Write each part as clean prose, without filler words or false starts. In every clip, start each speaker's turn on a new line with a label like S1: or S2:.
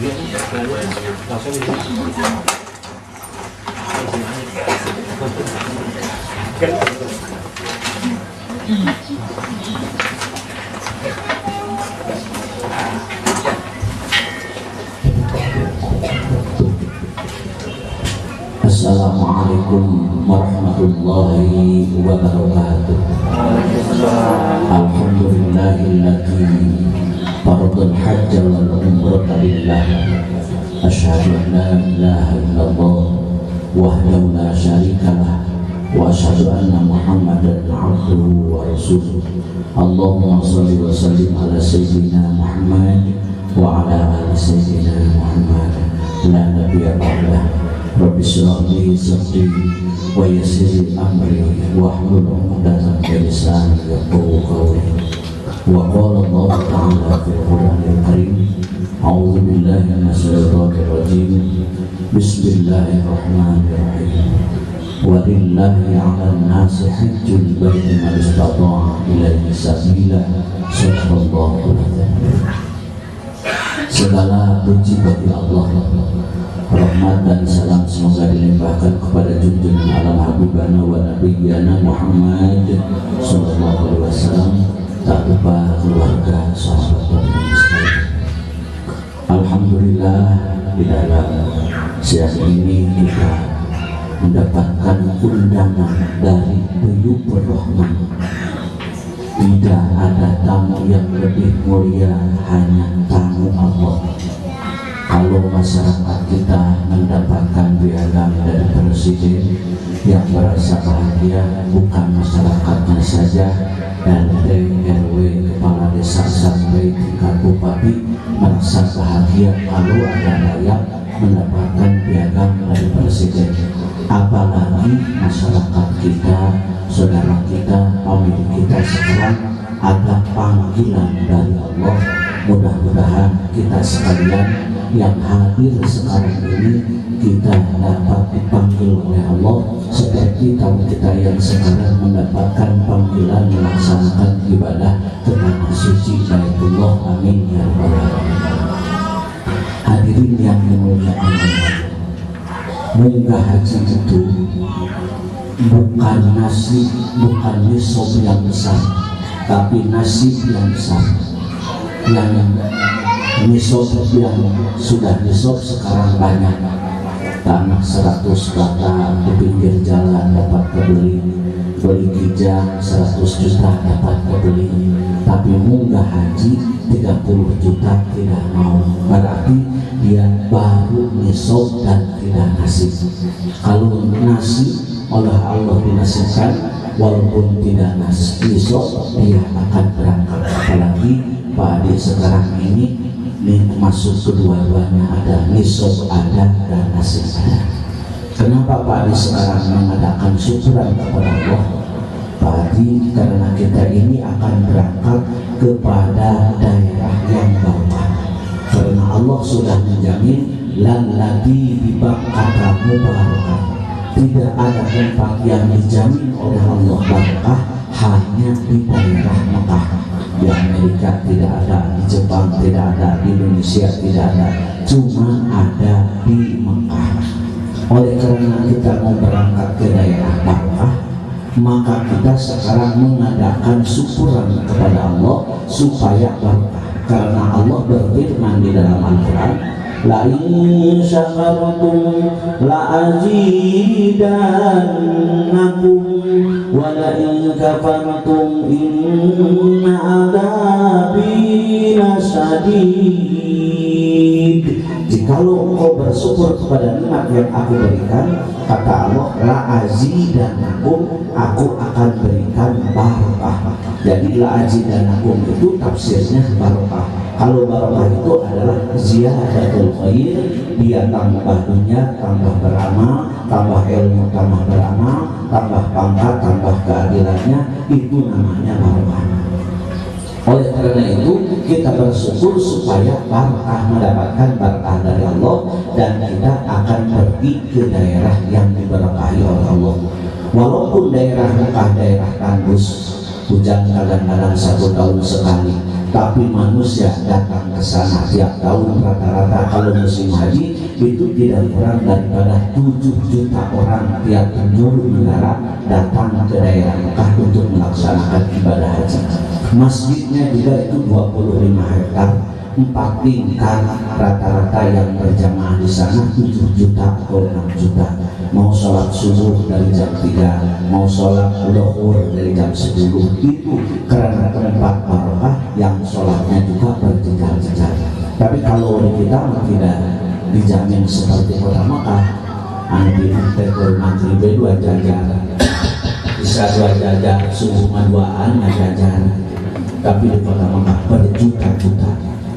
S1: Assalamualaikum warahmatullahi wabarakatuh. Alhamdulillahilladzi faradal hajja wal umrata lillah. Asyhadu an la ilaha illallah wahdahu la syarikalah wa asyhadu anna Muhammadan abduhu wa rasuluh. Allahumma shalli wa sallim ala sayyidina Muhammad wa ala ali sayyidina Muhammad. La nabiyya ba'dah. Rabbi shrah li sadri wa yassir li amri wahlul 'uqdatam min lisani yafqahu qawli. Wa qala Allah ta'ala fil Qur'anil Karim, a'udzu billahi minasy syaithanir rajim. Bismillahirrahmanirrahim. Wa lillahi 'alan nasi hajjul baiti man istata'a ilaihi sabila. Shadaqallahu al-'azim. Segala puji bagi Allah, rahmat dan salam semoga dilimpahkan kepada junjungan alam habibana wa nabiyyana Muhammad sallallahu alaihi wasallam, tak lupa keluarga, sahabat dan sekalian. Alhamdulillah, di dalam siang ini kita mendapatkan undangan dari Buyubur Rahman. Tidak ada tamu yang lebih mulia, hanya tamu Allah. Kalau masyarakat kita mendapatkan piagam dari presiden, yang merasa bahagia bukan masyarakatnya saja, RT, RW, kepala desa sampai tingkat bupati merasa bahagia kalau ada layak mendapatkan piagam dari presiden. Apalagi masyarakat kita, saudara kita, pemilik kita sekarang ada panggilan dari Allah. Mudah-mudahan kita sekalian yang hadir sekarang ini kita dapat dipanggil oleh Allah seperti tamu kita yang sekarang mendapatkan panggilan melaksanakan ibadah ke tanah suci Baitullah. Amin ya rabbal alamin. Hadirin yang dimuliakan Allah, munggah haji itu bukan nasib, bukan nisab yang besar, tapi nasib yang besar. Yang nisab yang sudah nisab sekarang banyak. Tanah 100 kata di pinggir jalan dapat kebeli, beli kijang 100 juta dapat kebeli, tapi munggah haji 30 juta tidak mau. Berarti dia baru nisab dan tidak nasib. Kalau nasib oleh Allah dinasibkan, walaupun tidak nasib dia akan berangkat. Apalagi pada sekarang ini masuk kedua-duanya, ada nisab ada dan nasib ada. Kenapa Pak Adi sekarang mengadakan syukuran kepada Allah? Pak Adi karena kita ini akan berangkat kepada daerah yang bawah, karena Allah sudah menjamin lan lagi dibakar mubarakah. Tidak ada tempat yang dijamin oleh Allah barakah hanya di daerah Mekah. Di Amerika tidak ada, di Jepang tidak ada, di Indonesia tidak ada, cuma ada di Mekah. Oleh karena kita mau berangkat ke daerah barakah, maka kita sekarang mengadakan syukuran kepada Allah supaya barakah. Karena Allah berfirman di dalam Al-Quran, la in syakartum la azidannakum wa la in kafartum inna adzabi lasyadid. Jikalau engkau bersyukur kepada nikmat yang aku berikan, kata Allah, la azidannakum, aku akan berikan barakah. Jadi la azidannakum itu tafsirnya barakah. Kalau barakah itu adalah ziyadatul khair, dia tambah dunia, tambah beramal, tambah ilmu, tambah beramal, tambah pangkat, tambah keadilannya, itu namanya barakah. Oleh karena itu kita bersyukur supaya barakah, mendapatkan barakah dari Allah, dan kita akan pergi ke daerah yang diberkahi oleh Allah. Walaupun daerah Mekah daerah tandus, hujan kadang-kadang 1 tahun sekali, tapi manusia datang ke sana tiap tahun rata-rata kalau musim haji itu tidak kurang daripada 7 juta orang tiap penjuru negara datang ke daerah Mekah untuk melaksanakan ibadah haji. Masjidnya juga itu 25 hektar, 4 tingkat, rata-rata yang berjamaah di sana 7 juta atau 6 juta. Mau sholat subuh dari jam 3, mau sholat zuhur dari jam 10, itu karena tempat barokah yang sholatnya juga berjejar-jejar. Tapi kalau di kita tidak dijamin seperti kota Mekah, di Tegol Maghrib 2 jajar, bisa 2 jajar, subuh 2-an jajar. Tapi di kota Mekah berjuta-juta.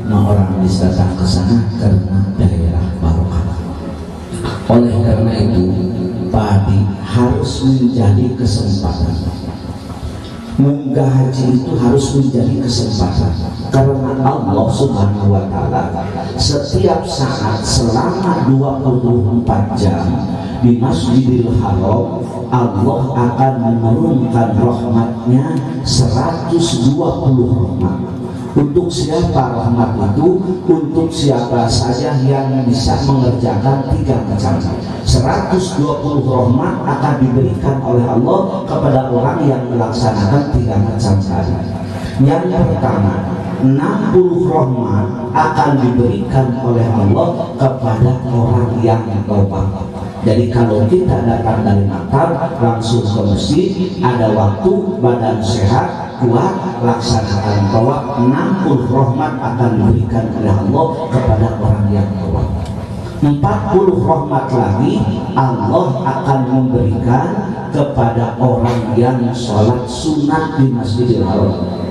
S1: Nah, orang bisa datang ke sana karena daerah barokah. Oleh karena itu, padi harus menjadi kesempatan. Munggah haji itu harus menjadi kesempatan karena Allah Subhanahu wa Ta'ala setiap saat selama 24 jam di Masjidil Haram Allah akan menurunkan rahmatnya 120 rahmat. Untuk siapa rahmat itu? Untuk siapa saja yang bisa mengerjakan 3 macam. 120 rahmat akan diberikan oleh Allah kepada orang yang melaksanakan 3 macam tadi. Yang pertama, 60 rahmat akan diberikan oleh Allah kepada orang yang taubat. Jadi kalau kita datang dari Natal langsung ke masjid, ada waktu, badan sehat, kuat, laksanakan tawaf, 60 rahmat akan diberikan oleh Allah kepada orang yang tawaf. 40 rahmat lagi Allah akan memberikan kepada orang yang sholat sunat di Masjidil Haram.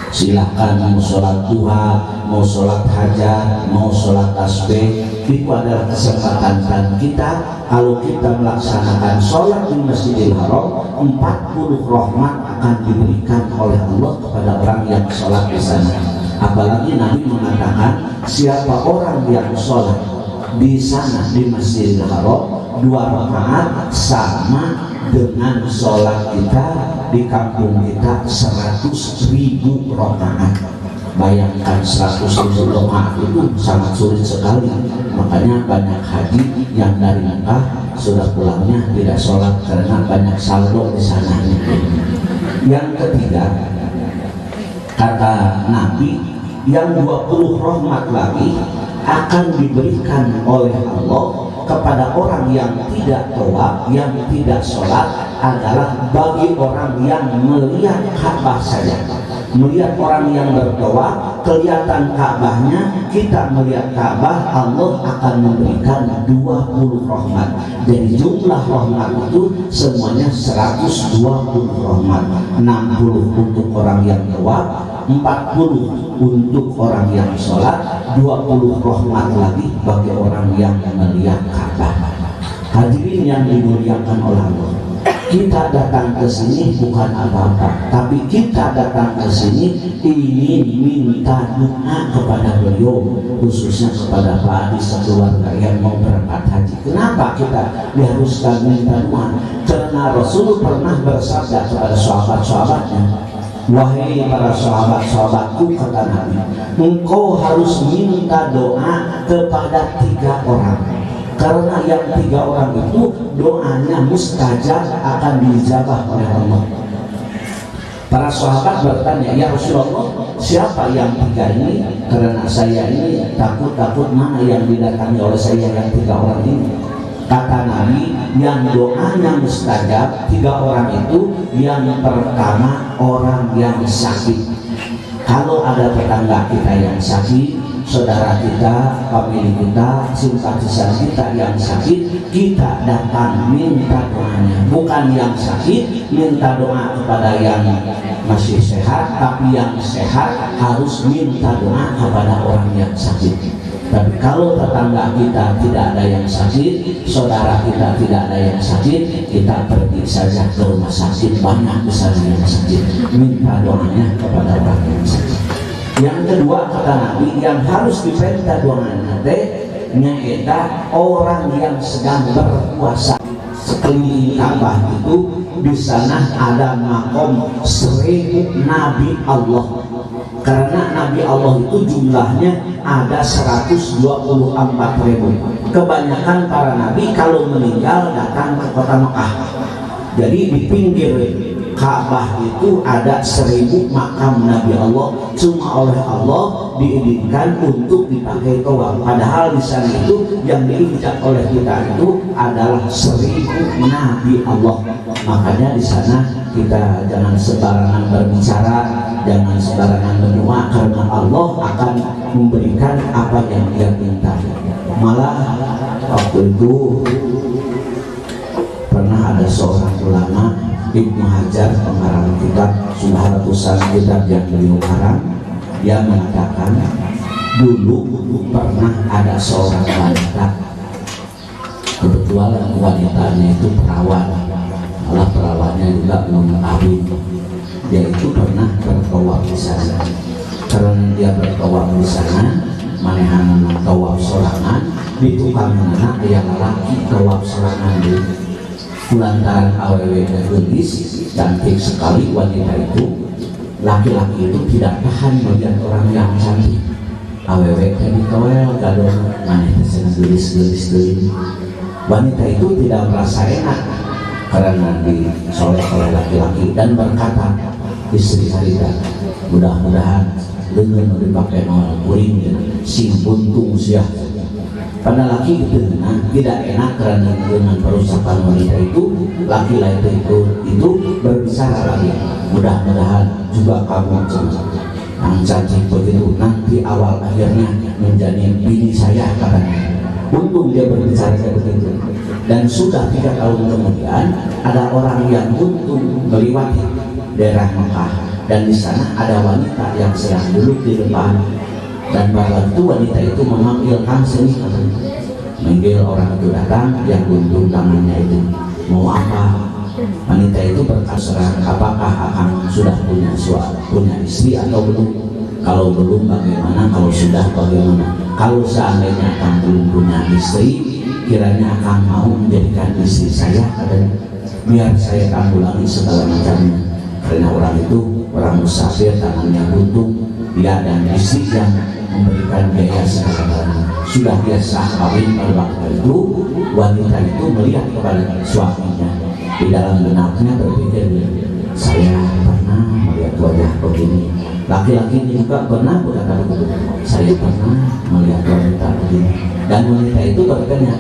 S1: Silahkan mau sholat duha, mau sholat hajat, mau sholat tasbih, itu adalah kesempatan dan kita kalau kita melaksanakan sholat di Masjidil Haram, 40 rahmat akan diberikan oleh Allah kepada orang yang sholat di sana. Apalagi Nabi mengatakan siapa orang yang sholat di sana di Masjidil Haram 2 rakaat sama dengan sholat kita di kampung kita 100.000 rakaat. Bayangkan 100.000 rakaat itu sangat sulit sekali. Makanya banyak haji yang dari Mekah sudah pulangnya tidak sholat karena banyak saldo di sana. Yang ketiga, kata Nabi, yang 20 rahmat lagi akan diberikan oleh Allah kepada orang yang tidak tawaf, yang tidak sholat, adalah bagi orang yang melihat Ka'bah saja. Melihat orang yang bertawaf, kelihatan Ka'bahnya, kita melihat Ka'bah, Allah akan memberikan 20 rahmat. Jadi jumlah rahmat itu semuanya 120 rahmat. 60 untuk orang yang tawaf, 40 untuk orang yang sholat, 20 rahmat lagi bagi orang yang melihat Ka'bah. Hadirin yang dimuliakan oleh Allah, kita datang ke sini bukan apa-apa, tapi kita datang ke sini ingin minta doa kepada beliau, khususnya kepada Pak Adi sekeluarga yang mau berangkat haji. Kenapa kita diharuskan minta doa? Karena Rasul pernah bersabda kepada sahabat-sahabatnya, wahai para sahabat-sahabatku, kata Nabi, engkau harus minta doa kepada 3 orang. Karena yang 3 orang itu doanya mustajab, akan dijabah oleh Allah. Para sahabat bertanya, ya Rasulullah, siapa yang 3 ini? Karena saya ini takut mana yang didatangi oleh saya yang 3 orang ini. Kata Nabi, yang doanya mustajab 3 orang itu, yang pertama orang yang sakit. Kalau ada tetangga kita yang sakit, saudara kita, famili kita, simpatisan kita yang sakit, kita datang minta doanya. Bukan yang sakit minta doa kepada yang masih sehat, tapi yang sehat harus minta doa kepada orang yang sakit. Tapi kalau tetangga kita tidak ada yang sakit, saudara kita tidak ada yang sakit, kita pergi saja ke rumah sakit, banyak besar yang sakit, minta doanya kepada orang yang sakit. Yang kedua, kata Nabi, yang harus diperintah doanya nyaeta orang yang sedang berpuasa. Sekeliling Ka'bah itu di sana ada makom 1000 Nabi Allah. karena Nabi Allah itu jumlahnya ada 124.000. Kebanyakan para nabi kalau meninggal datang ke kota Mekah. Jadi di pinggir Ka'bah itu ada 1000 makam Nabi Allah, cuma oleh Allah diizinkan untuk dipakai tawaf. Padahal di sana itu yang diinjak oleh kita itu adalah 1000 Nabi Allah. Makanya di sana kita jangan sembarangan berbicara, jangan sembarangan berdoa, karena Allah akan memberikan apa yang Dia minta. Malah waktu itu pernah ada seorang ulama Ibnu Hajar, pengarang kitab, sudah ratusan kitab yang beliau karang, dia mengatakan dulu pernah ada seorang wanita, kebetulan wanitanya itu perawan, malah perawannya juga belum kawin. Dia itu pernah bertawaf di sana. Karena dia bertawaf di sana, manehan tawaf sorangan, di tukang mana yang laki tawaf sorangan di lantaran awewe gadis cantik sekali wanita itu. Laki-laki itu tidak tahan melihat orang yang cantik. Awewe tadi kawel gadon maneh senang gelis-gelis deui. Wanita itu tidak merasa enak karena disoleh oleh laki-laki dan berkata, istri Harita, mudah-mudahan dengan dipakai nol kuring si buntung sia. Pada laki itu tidak enak karena dengan perusakan wanita itu, laki-laki itu berbicara lagi, mudah-mudahan juga kamu yang cantik begitu nanti awal akhirnya menjadi bini saya, katanya. Untung dia berbicara begitu. Dan sudah 3 tahun kemudian ada orang yang untung melewati daerah Mekah, dan di sana ada wanita yang sedang duduk di depan. Dan pada itu wanita itu memanggil kang sini, manggil orang itu datang, yang guntung tangannya itu, mau apa? Wanita itu berkata, apakah akan sudah punya istri atau belum? Kalau belum bagaimana? Kalau sudah bagaimana? Kalau seandainya akan belum punya istri, kiranya akan mau menjadikan istri saya, katanya, biar saya tanggulangi segala macamnya. Karena orang itu orang musafir, tangannya buntung, dia dan istri yang memberikan biaya segala-galanya. Sudah biasa kawin pada waktu itu, wanita itu melihat kepada suaminya, di dalam benaknya berpikir, saya pernah melihat wajah begini. Laki-laki juga pernah berkata begitu, saya pernah melihat wanita begini. Dan wanita itu bertanya,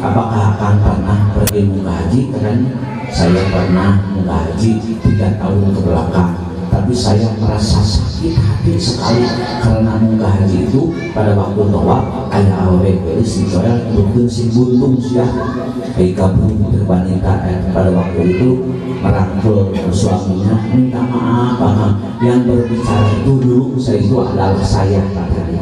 S1: apakah akan pernah pergi munggah haji? Karena saya pernah munggah haji 3 tahun ke belakang, tapi saya merasa sakit hati sekali karena munggah haji itu pada waktu tawaf ayah awewe geus dicoel bukeun si buntung sia gabung wanita pada waktu itu merangkul suaminya, minta maaf, yang berbicara itu dulu saya itu adalah saya, katanya.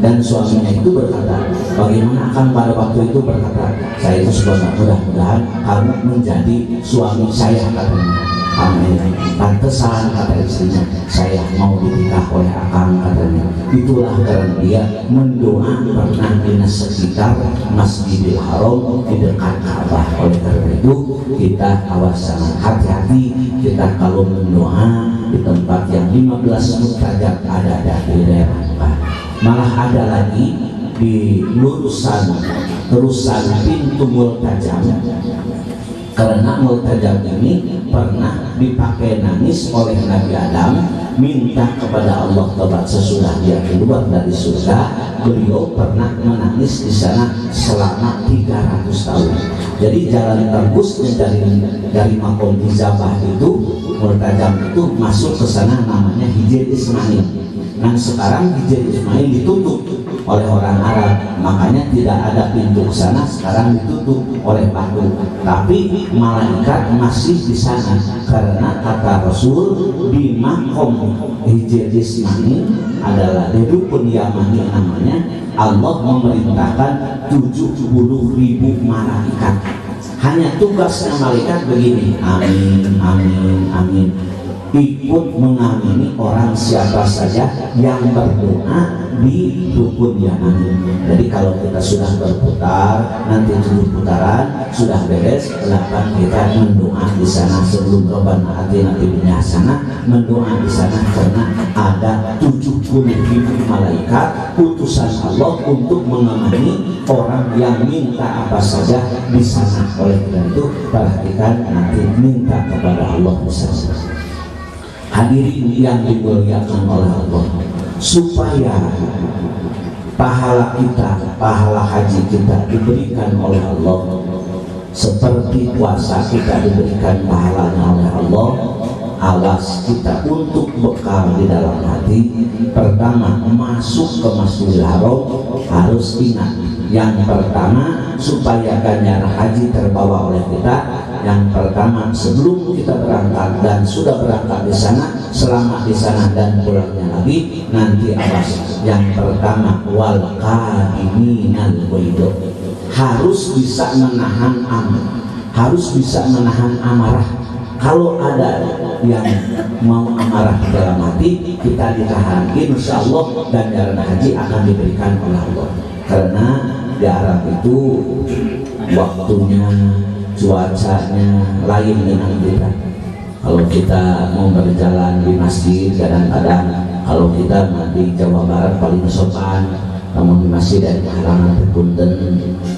S1: Dan suaminya itu berkata, bagaimana akan pada waktu itu berkata, saya itu sebenarnya mudah-mudahan kamu menjadi suami saya, katanya. Amin. Pantesan, kata istrinya, saya mau dinikah oleh akang, katanya. Itulah karena dia mendoa pernah di sekitar Masjidil Haram di dekat Ka'bah. Oleh karena itu kita awas sangat hati-hati kita kalau mendoa di tempat yang 15 mustajab ada di daerah Mekah. Malah ada lagi di terusan pintu Multajam. Karena Multajam ini pernah dipakai nangis oleh Nabi Adam, minta kepada Allah tobat sesudah dia keluar dari surga. Beliau pernah menangis di sana selama 300 tahun. Jadi jalan tembusnya dari makom Hizabah itu, Multajam itu masuk ke sana namanya Hijr Ismail. Dan sekarang Hijr Ismail ditutup oleh orang Arab, makanya tidak ada pintu ke sana, sekarang ditutup oleh batu. Tapi malaikat masih di sana karena kata Rasul di makom Hijr Ismail adalah di rukun Yamani namanya, Allah memerintahkan 70.000 malaikat. Hanya tugasnya malaikat begini, amin, amin, amin. ikut mengamini orang siapa saja yang berdoa di rukun yamani. Jadi kalau kita sudah berputar, nanti 7 putaran sudah beres, 8 kita mendoa di sana sebelum Rabbana atina fid dunya hasanah, mendoa di sana karena ada 70.000 malaikat utusan Allah untuk mengamini orang yang minta apa saja di sana. Oleh karena itu perhatikan nanti minta kepada Allah bersama. Hadirin yang dimuliakan oleh Allah, supaya pahala kita, pahala haji kita diberikan oleh Allah seperti puasa kita diberikan pahalanya oleh Allah. Awas kita untuk bekal di dalam hati. Pertama, masuk ke Masjidil Haram harus ingat yang pertama, supaya ganjar haji terbawa oleh kita. Yang pertama, sebelum kita berangkat dan sudah berangkat di sana, selama di sana dan pulangnya lagi, nanti awas. Yang pertama, wal qadiminal ghaido, harus bisa menahan harus bisa menahan amarah. Kalau ada yang mau amarah di dalam hati, kita ditahan, insya Allah ganjaran haji akan diberikan oleh Allah. Karena di Arab itu waktunya, cuacanya lain dengan kita. Kalau kita mau berjalan di masjid, kadang-kadang kalau kita di Jawa Barat paling sopan, namun di masjid dari halangan terpunten.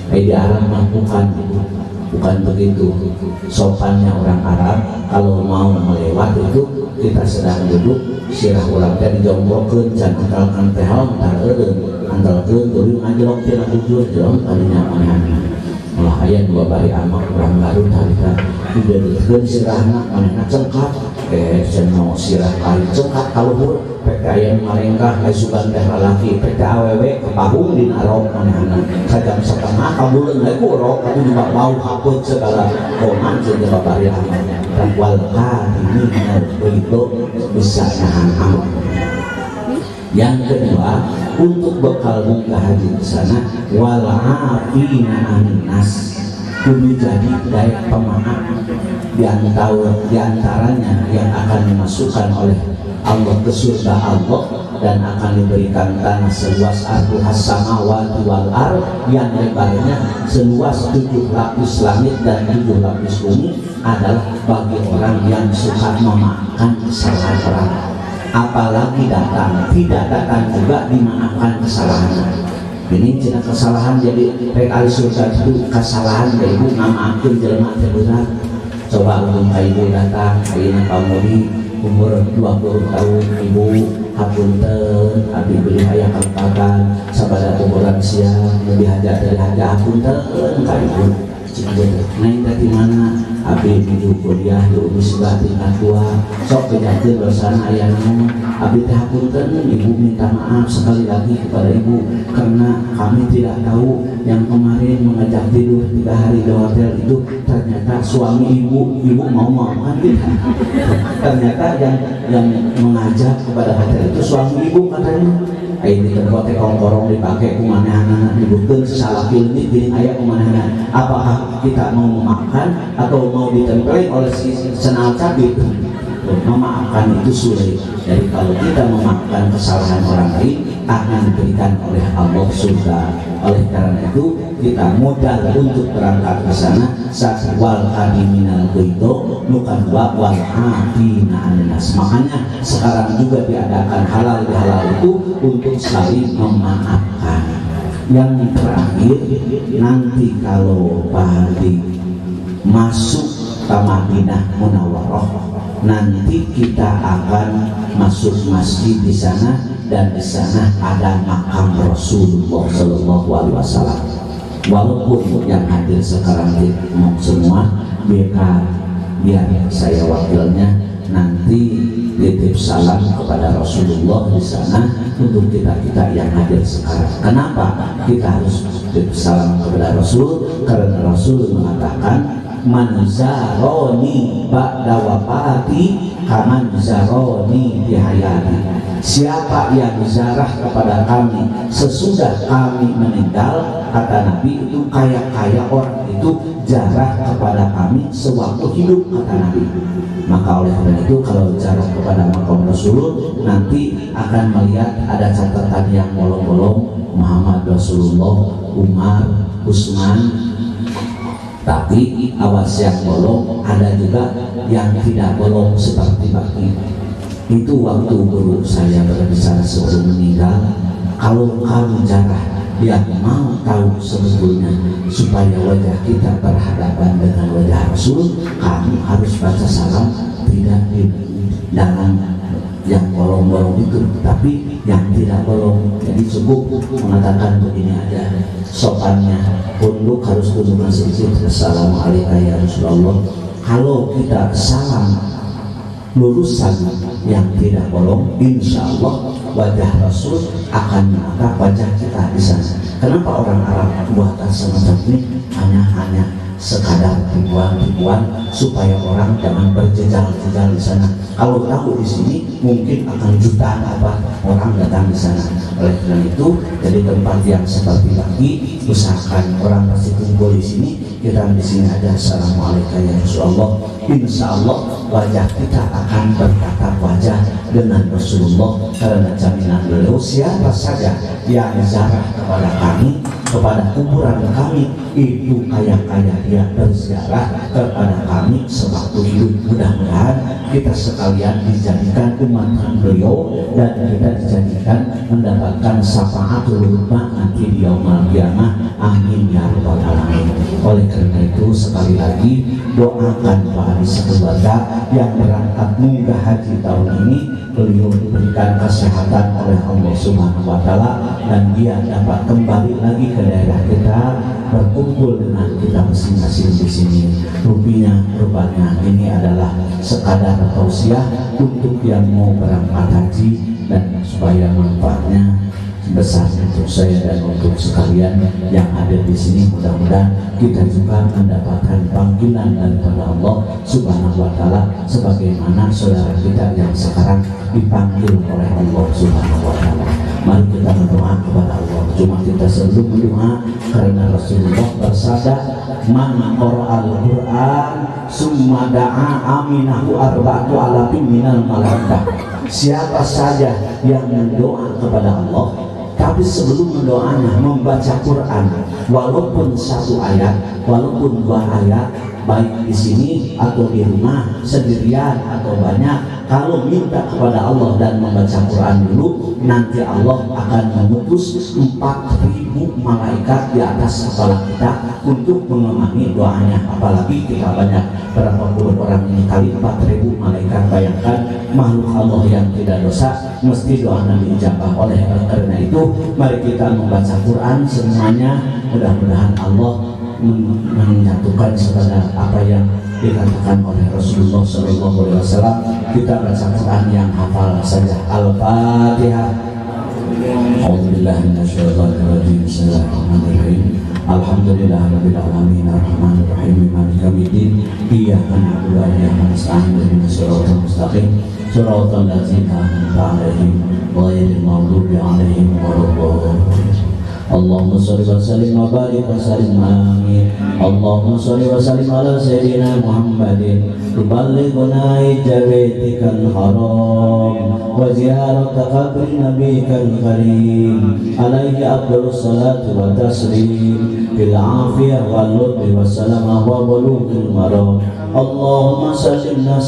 S1: Di Arab bukan begitu. Sopannya orang Arab, kalau mau melewat itu kita sedang duduk, sirah orang teh dijongkokkeun, can antalkan teh antar eureun, antalkeun tuluy ngajlok tina tujuan jelema kadinya manehna. Malah aya 2 bari amak urang baru tarika dideulkeun sirahna manehna cengkat, cenah sirah kali cengkat kaluhur, pek aya malengkah sugan teh lalaki, pek awewe kepahung dina rok manehna sajam setengah kabuleun we ku rok atuh juga bau hapeut segala koman jeung bari amak. Wal qadimin itu bisa nahan amak. Yang kedua, untuk bekal muka haji di sana, wal afina anin nas, kudu jadi daya pemaaf. Di antaranya yang akan dimasukkan oleh Allah ke surga Allah dan akan diberikan tanah seluas arduhas samawati wal ard, yang lebarnya seluas 7 lapis langit dan 7 lapis bumi, adalah bagi orang yang suka memaafkan kesalahan orang. Apalagi tidak datang juga dimaafkan kesalahan. Ini cina kesalahan jadi PKI surga itu kesalahan ya ibu ngamaafkeun jelema teh berat. Coba ulun ka ibu datang ayeuna pamudi umur 20 tahun, ibu hapunten abdi beli aya kalupagan sabada umuran siang lebih hajat dari hajat hapunten ka ibu. Naik dari mana? Abdi menuju kuliah di Unisba tingkat 2. Sok kejatin dosana ayahmu. Abdi teh hapunten, ibu minta maaf sekali lagi kepada ibu karena kami tidak tahu yang kemarin mengajak tidur 3 hari di hotel itu ternyata suami ibu mau maafkan kita. Ternyata yang mengajak kepada hotel itu suami ibu katanya. Ini terkotek kongkorong dipakai kumanehana dibutuhkan salah pilih gini ayah kumanehana. Apakah kita mau memaafkan atau mau ditempelin oleh si senal cabit? Memaafkan itu sulit. Jadi kalau kita memaafkan kesalahan orang lain akan diberikan oleh Allah surga. Oleh karena itu kita modal untuk berangkat ke sana. Wal qadiminal ghaido bukan wal afina anin nas. Makanya sekarang juga diadakan halal bihalal itu untuk saling memaafkan. Yang terakhir, nanti kalau Pak Hadi masuk ke Madinah Munawwarah, nanti kita akan masuk masjid di sana dan di sana ada makam Rasulullah Shallallahu Alaihi Wasallam. Walaupun yang hadir sekarang mau semua, biar saya wakilnya nanti titip salam kepada Rasulullah di sana untuk kita yang hadir sekarang. Kenapa kita harus titip salam kepada Rasul? Karena Rasul mengatakan man zaroni ba'da wafati kaman zaroni di hayati. Siapa yang ziarah kepada kami sesudah kami meninggal, kata Nabi, itu kaya-kaya orang itu jarah kepada kami sewaktu hidup, kata Nabi. Maka oleh karena itu kalau jarah kepada makam Rasul nanti akan melihat ada catatan yang bolong-bolong Muhammad Rasulullah, Umar, Utsman. Tapi awas yang bolong, ada juga yang tidak bolong seperti baki. Itu waktu guru saya berbicara sebelum meninggal, kalau kamu jarah yang mau tahu sebetulnya supaya wajah kita berhadapan dengan wajah Rasul, kamu harus baca salam tidak di dalam yang bolong-bolong itu, tapi yang tidak bolong. Jadi cukup mengatakan begini aja sopannya, punduk harus tunjukkan sedikit, assalamualaikum ya Rasulullah. Kalau kita salam lurusan yang tidak bolong, insya Allah wajah Rasul akan menatap wajah kita di sana. Kenapa orang Arab buatan semacam ini hanya sekadar ribuan supaya orang jangan berjejal-jejal di sana. Kalau tahu di sini mungkin akan jutaan orang datang di sana. Oleh karena itu, jadi tempat yang seperti lagi, usahakan orang pasti kumpul di sini. Kita di sini ada assalamualaikum ya Rasulullah. Insya Allah wajah kita akan bertatap wajah dengan Rasulullah, karena jaminan beliau siapa saja yang ziarah kepada kami, kepada kuburan kami, itu kaya-kaya dia berziarah kepada kami sewaktu hidup. Mudah-mudahan kita sekalian dijadikan umat beliau dan kita dijadikan mendapatkan syafaatul ummah nanti di yaumul qiyamah. Amin ya rabbal alamin. Oleh karena itu sekali lagi doakan Pak Adi sekeluarga yang berangkat munggah haji tahun ini, beliau diberikan kesehatan oleh Allah Subhanahu wa Ta'ala dan dia dapat kembali lagi ke daerah kita, berkumpul dengan kita masing-masing di sini. Rupanya ini adalah sekadar tausiah untuk yang mau berangkat haji dan supaya manfaatnya besar untuk saya dan untuk sekalian yang ada di sini. Mudah-mudahan kita juga mendapatkan panggilan daripada Allah Subhanahu wa Ta'ala sebagaimana saudara kita yang sekarang dipanggil oleh Allah Subhanahu wa Ta'ala. Mari kita berdoa kepada Allah. Cuma kita selalu berdoa karena Rasulullah bersabda, man qara'al Qur'an summa da'a aminahu arba'atu alafin minal malaikah. Siapa saja yang berdoa kepada Allah tapi sebelum mendoanya membaca Quran, walaupun satu ayat, walaupun dua ayat, baik di sini atau di rumah sendirian atau banyak, kalau minta kepada Allah dan membaca Quran dulu, nanti Allah akan mengutus 4.000 malaikat di atas kepala kita untuk mengemani doanya. Apalagi kita banyak, berapa puluh orang ini kali 4.000 malaikat. Bayangkan makhluk Allah yang tidak dosa, mesti doanya dijabah. Oleh karena itu, mari kita membaca Quran semuanya. Mudah-mudahan Allah menyatukan segala apa yang dikatakan oleh Rasulullah SAW. Kita baca Quran yang hafal saja. Al-Fatihah. A'udzubillahi minasyaitonirrajim. Bismillahirrahmanirrahim. Alhamdulillahirabbil alamin arrahmanir rahim maliki yaumiddin. Iyyaka na'budu wa iyyaka nasta'in ihdinas siratal mustaqim siratal ladzina an'amta 'alaihim ghairil maghdubi 'alaihim waladdallin. Allahumma sholli wa sallim wa barik wa sallim amin. Allahumma sholli wa sallim ala sayyidina Muhammadin tuballighuna ijabaitikal haram wa ziyarata qabri nabiyikal karim alaihi afdalus salatu wa taslim bil afiyah wal lutfi wa salamah wa bulughil maram. Allahumma sallimna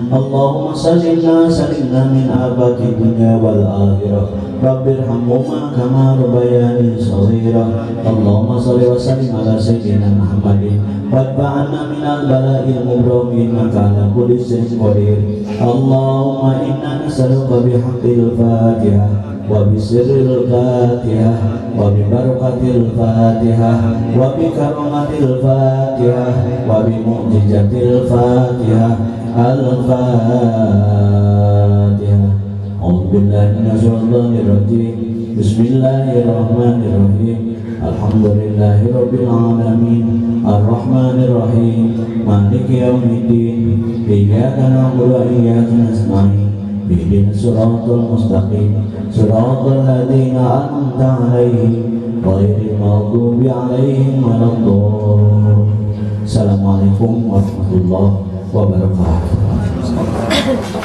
S1: Allahumma sallimna min abadi dunya wal akhirah. Rabbirhamhuma kama rabbayani shaghira. Allahumma shalli wa sallim ala sayyidina Muhammadin watba'na minal bala'il mubramin maka ala kulli syai'in qadir. Allahumma inna nas'aluka bihaqqil Fatihah wa bisirril Fatihah wa bibarakatil Fatihah wa bikaramatil Fatihah wa bimu'jizatil Fatihah. Al-Fatihah. A'udzubillahi minasyaitonir rajim. Bismillahirrahmanirrahim. Alhamdulillahirabbil alamin. Arrahmanir rahim. Maliki yaumiddin. Iyyaka na'budu wa iyyaka nasta'in. اهدنا الصراط المستقيم صراط الذين أنعمت عليهم غير المغضوب عليهم ولا الضالين. Assalamualaikum warahmatullahi wabarakatuh.